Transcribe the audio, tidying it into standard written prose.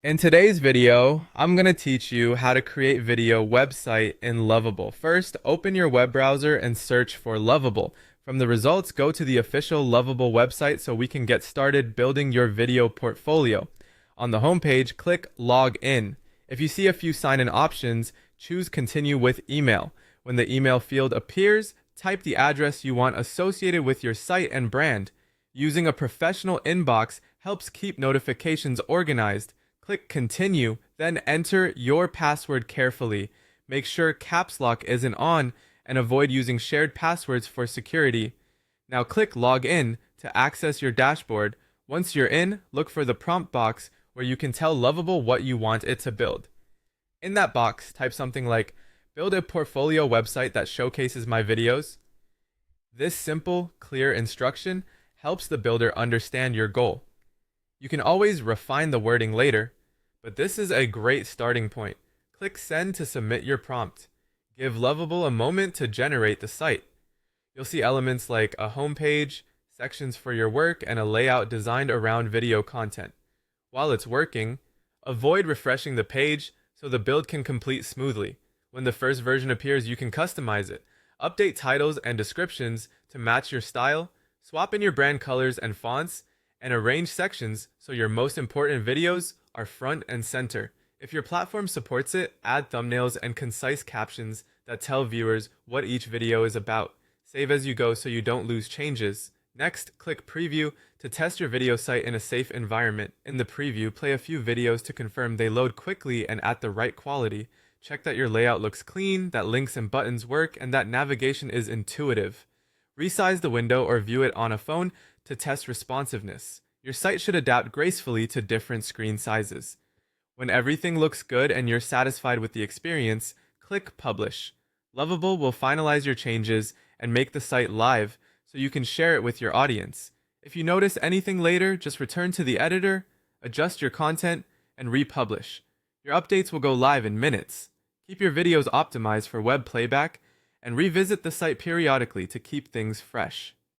In today's video, I'm going to teach you how to create video website in Lovable. First, open your web browser and search for Lovable. From the results, go to the official Lovable website so we can get started building your video portfolio. On the homepage, click Log In. If you see a few sign-in options, choose Continue with Email. When the email field appears, type the address you want associated with your site and brand. Using a professional inbox helps keep notifications organized. Click Continue, then enter your password carefully. Make sure caps lock isn't on and avoid using shared passwords for security. Now click Log In to access your dashboard. Once you're in, look for the prompt box where you can tell Lovable what you want it to build. In that box, type something like, "Build a portfolio website that showcases my videos." This simple, clear instruction helps the builder understand your goal. You can always refine the wording later, but this is a great starting point. Click Send to submit your prompt. Give Lovable a moment to generate the site. You'll see elements like a homepage, sections for your work, and a layout designed around video content. While it's working, avoid refreshing the page so the build can complete smoothly. When the first version appears, you can customize it. Update titles and descriptions to match your style, swap in your brand colors and fonts, and arrange sections so your most important videos are front and center. If your platform supports it, add thumbnails and concise captions that tell viewers what each video is about. Save as you go so you don't lose changes. Next, click Preview to test your video site in a safe environment. In the preview, play a few videos to confirm they load quickly and at the right quality. Check that your layout looks clean, that links and buttons work, and that navigation is intuitive. Resize the window or view it on a phone to test responsiveness. Your site should adapt gracefully to different screen sizes. When everything looks good and you're satisfied with the experience, click Publish. Lovable will finalize your changes and make the site live so you can share it with your audience. If you notice anything later, just return to the editor, adjust your content, and republish. Your updates will go live in minutes. Keep your videos optimized for web playback and revisit the site periodically to keep things fresh.